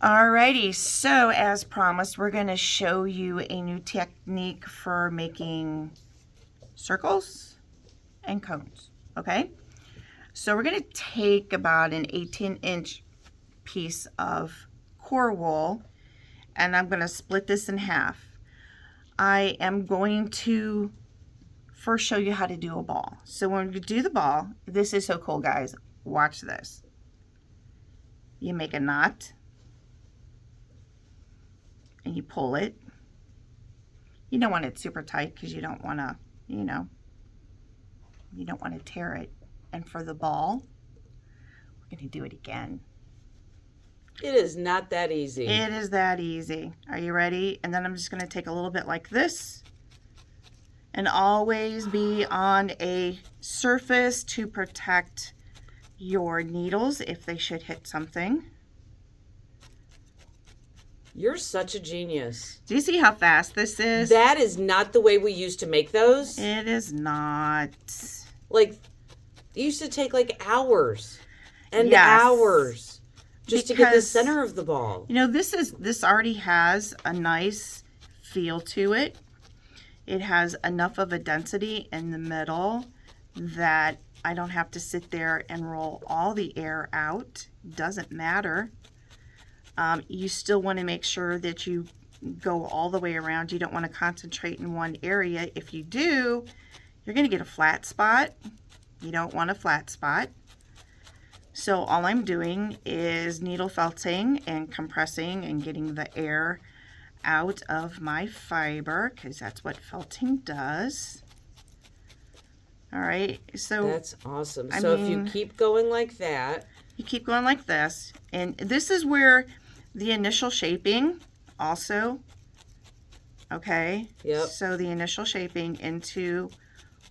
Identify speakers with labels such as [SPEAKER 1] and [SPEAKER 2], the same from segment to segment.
[SPEAKER 1] Alrighty, so as promised, we're going to show you a new technique for making circles and cones, okay? So we're going to take about an 18-inch piece of core wool, and I'm going to split this in half. I am going to first show you how to do a ball. So when you do the ball, this is so cool, guys. Watch this. You make a knot, and you pull it. You don't want it super tight because you don't want to, you don't want to tear it. And for the ball, we're going to do it again.
[SPEAKER 2] It is not that easy.
[SPEAKER 1] It is that easy. Are you ready? And then I'm just going to take a little bit like this and always be on a surface to protect your needles if they should hit something.
[SPEAKER 2] You're such a genius.
[SPEAKER 1] Do you see how fast this is?
[SPEAKER 2] That is not the way we used to make those.
[SPEAKER 1] It is not.
[SPEAKER 2] Like, it used to take like hours and
[SPEAKER 1] Yes.
[SPEAKER 2] hours just to get the center of the ball.
[SPEAKER 1] You know, this already has a nice feel to it. It has enough of a density in the middle that I don't have to sit there and roll all the air out. Doesn't matter. You still want to make sure that you go all the way around. You don't want to concentrate in one area. If you do, you're going to get a flat spot. You don't want a flat spot. So all I'm doing is needle felting and compressing and getting the air out of my fiber, because that's what felting does. All right, so
[SPEAKER 2] that's awesome. So if you keep going like that,
[SPEAKER 1] you keep going like this, and this is where the initial shaping also, okay?
[SPEAKER 2] Yep.
[SPEAKER 1] So the initial shaping into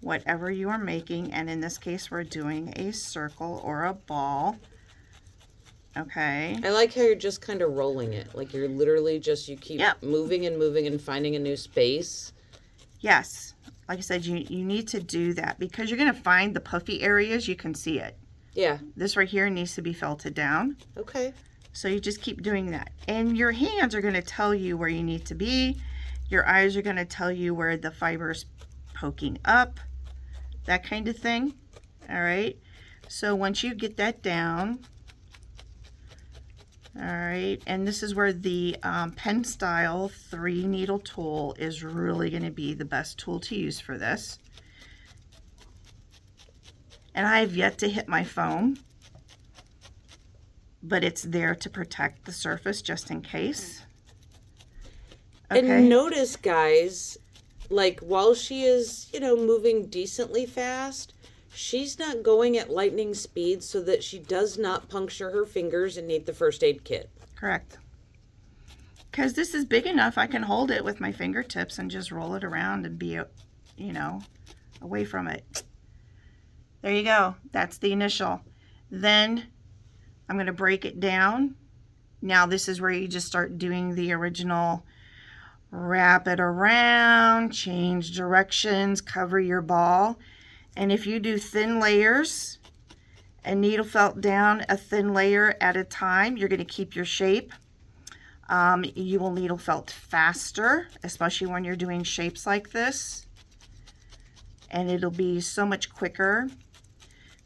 [SPEAKER 1] whatever you are making, and in this case we're doing a circle or a ball. Okay.
[SPEAKER 2] I like how you're just kind of rolling it. Like you're literally just, you keep moving and moving and finding a new space.
[SPEAKER 1] Yes. Like I said, you need to do that because you're going to find the puffy areas. You can see it.
[SPEAKER 2] Yeah.
[SPEAKER 1] This right here needs to be felted down.
[SPEAKER 2] Okay.
[SPEAKER 1] So you just keep doing that. And your hands are going to tell you where you need to be. Your eyes are going to tell you where the fiber's poking up. That kind of thing. All right. So once you get that down, all right, and this is where the pen style 3 needle tool is really going to be the best tool to use for this. And I have yet to hit my foam, but it's there to protect the surface just in case. Okay.
[SPEAKER 2] And notice, guys, like while she is, moving decently fast, she's not going at lightning speed so that she does not puncture her fingers and need the first aid kit.
[SPEAKER 1] Correct. Because this is big enough, I can hold it with my fingertips and just roll it around and be, away from it. There you go. That's the initial. Then I'm going to break it down. Now this is where you just start doing the original wrap it around, change directions, cover your ball. And if you do thin layers and needle felt down a thin layer at a time, you're going to keep your shape. You will needle felt faster, especially when you're doing shapes like this. And it'll be so much quicker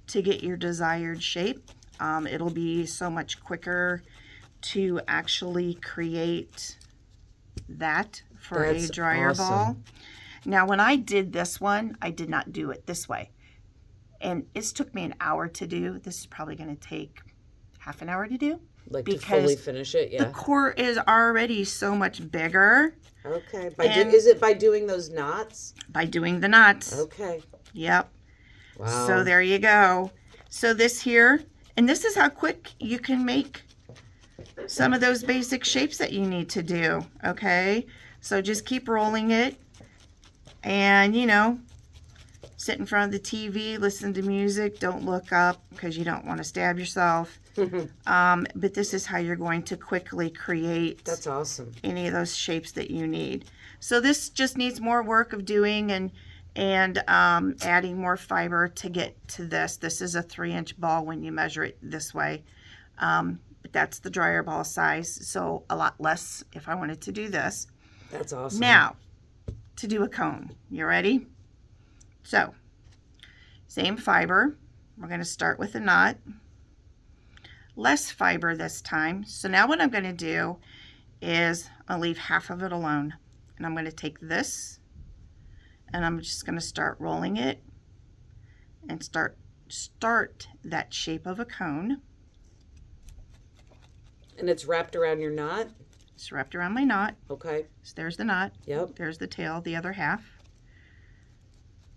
[SPEAKER 1] to get your desired shape. It'll be so much quicker to actually create that for a dryer ball. Now, when I did this one, I did not do it this way. And it took me an hour to do. This is probably going to take half an hour to do.
[SPEAKER 2] Like to fully finish it, yeah.
[SPEAKER 1] The core is already so much bigger.
[SPEAKER 2] Okay. Is it by doing those knots?
[SPEAKER 1] By doing the knots.
[SPEAKER 2] Okay.
[SPEAKER 1] Yep.
[SPEAKER 2] Wow.
[SPEAKER 1] So there you go. So this here, and this is how quick you can make some of those basic shapes that you need to do, okay? So just keep rolling it and, sit in front of the TV, listen to music, don't look up because you don't want to stab yourself. But this is how you're going to quickly create
[SPEAKER 2] That's awesome.
[SPEAKER 1] any of those shapes that you need. So this just needs more work of doing and adding more fiber to get to this. This is a 3-inch ball when you measure it this way. but that's the dryer ball size, so a lot less if I wanted to do this.
[SPEAKER 2] That's awesome.
[SPEAKER 1] Now, to do a cone. You ready? So, same fiber. We're going to start with a knot. Less fiber this time. So now what I'm going to do is I'll leave half of it alone. And I'm going to take this and I'm just going to start rolling it and start that shape of a cone.
[SPEAKER 2] And it's wrapped around your knot?
[SPEAKER 1] It's wrapped around my knot.
[SPEAKER 2] Okay.
[SPEAKER 1] So there's the knot.
[SPEAKER 2] Yep.
[SPEAKER 1] There's the tail, the other half.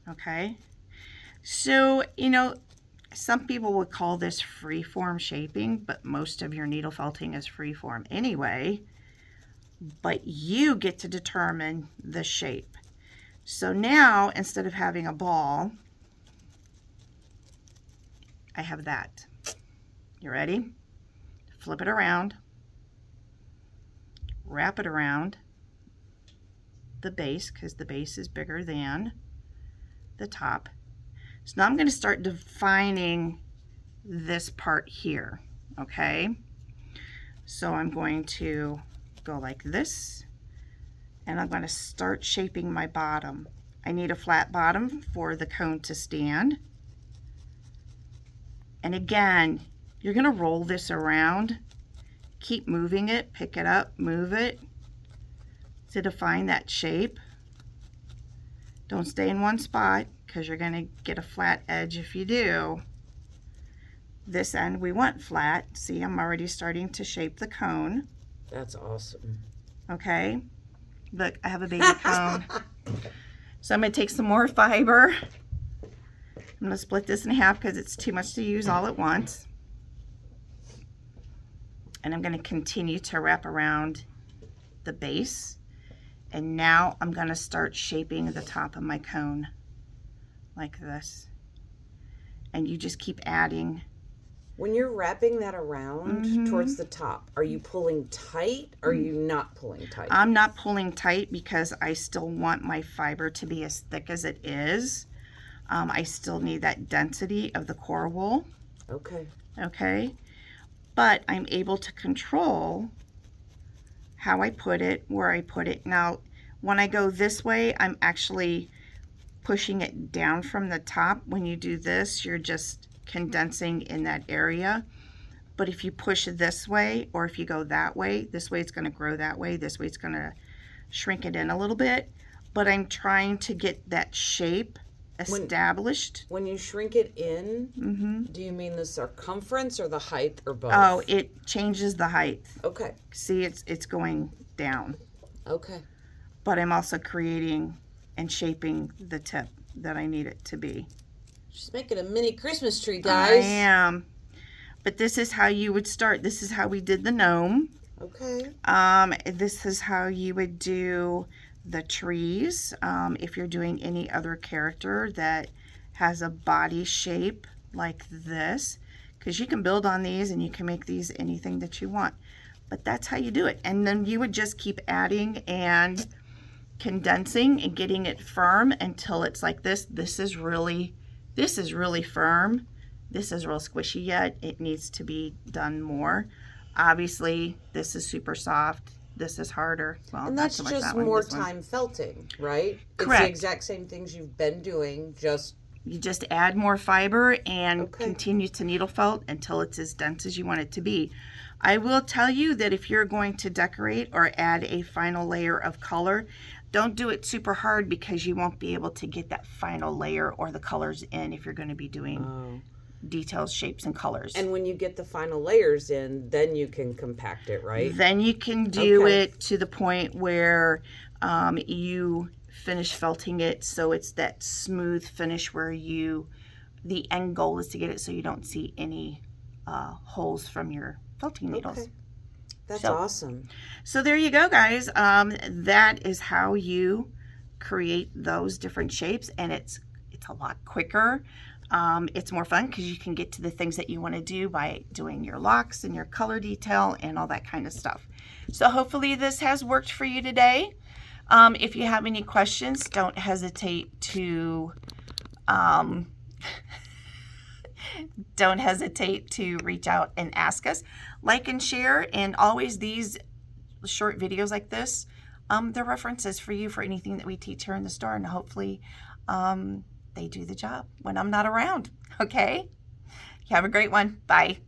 [SPEAKER 1] Okay. So, you know, some people would call this free-form shaping, but most of your needle felting is free-form anyway. But you get to determine the shape. So now, instead of having a ball, I have that. You ready? Flip it around. Wrap it around the base, because the base is bigger than the top. So now I'm going to start defining this part here, okay? So I'm going to go like this, and I'm going to start shaping my bottom. I need a flat bottom for the cone to stand. And again, you're going to roll this around. Keep moving it, pick it up, move it to define that shape. Don't stay in one spot because you're going to get a flat edge if you do. This end we want flat. See, I'm already starting to shape the cone.
[SPEAKER 2] That's awesome.
[SPEAKER 1] Okay, look, I have a baby cone. So I'm going to take some more fiber. I'm going to split this in half because it's too much to use all at once. And I'm going to continue to wrap around the base. And now I'm going to start shaping the top of my cone like this. And you just keep adding.
[SPEAKER 2] When you're wrapping that around towards the top, are you pulling tight or are you not pulling tight?
[SPEAKER 1] I'm not pulling tight because I still want my fiber to be as thick as it is. I still need that density of the core wool.
[SPEAKER 2] Okay.
[SPEAKER 1] Okay. But I'm able to control how I put it, where I put it. Now, when I go this way, I'm actually pushing it down from the top. When you do this, you're just condensing in that area. But if you push this way, or if you go that way, this way it's going to grow that way, this way it's going to shrink it in a little bit. But I'm trying to get that shape established.
[SPEAKER 2] When you shrink it in, do you mean the circumference or the height or both?
[SPEAKER 1] Oh, it changes the height.
[SPEAKER 2] Okay.
[SPEAKER 1] See, it's going down.
[SPEAKER 2] Okay.
[SPEAKER 1] But I'm also creating and shaping the tip that I need it to be.
[SPEAKER 2] She's making a mini Christmas tree,
[SPEAKER 1] I
[SPEAKER 2] guys.
[SPEAKER 1] am. But this is how you would start. This is how we did the gnome.
[SPEAKER 2] Okay.
[SPEAKER 1] This is how you would do the trees. If you're doing any other character that has a body shape like this, because you can build on these and you can make these anything that you want. But that's how you do it. And then you would just keep adding and condensing and getting it firm until it's like this. This is really firm. This is real squishy yet. It needs to be done more. Obviously, this is super soft. This is harder. Well,
[SPEAKER 2] And
[SPEAKER 1] not
[SPEAKER 2] that's
[SPEAKER 1] so much
[SPEAKER 2] just
[SPEAKER 1] that one,
[SPEAKER 2] more
[SPEAKER 1] this one.
[SPEAKER 2] time felting, right?
[SPEAKER 1] Correct.
[SPEAKER 2] It's the exact same things you've been doing, just...
[SPEAKER 1] You just add more fiber and
[SPEAKER 2] Okay.
[SPEAKER 1] continue to needle felt until it's as dense as you want it to be. I will tell you that if you're going to decorate or add a final layer of color, don't do it super hard because you won't be able to get that final layer or the colors in if you're going to be doing details, shapes, and colors.
[SPEAKER 2] And when you get the final layers in, then you can compact it, right?
[SPEAKER 1] Then you can do
[SPEAKER 2] Okay.
[SPEAKER 1] it to the point where you finish felting it so it's that smooth finish where the end goal is to get it so you don't see any holes from your felting needles.
[SPEAKER 2] Okay. That's
[SPEAKER 1] So-
[SPEAKER 2] awesome.
[SPEAKER 1] So there you go, guys. That is how you create those different shapes, and it's a lot quicker. It's more fun because you can get to the things that you want to do by doing your locks and your color detail and all that kind of stuff. So hopefully this has worked for you today. If you have any questions, don't hesitate to don't hesitate to reach out and ask us. Like and share, and always these short videos like this, they're references for you for anything that we teach here in the store, and hopefully they do the job when I'm not around. Okay? You have a great one. Bye.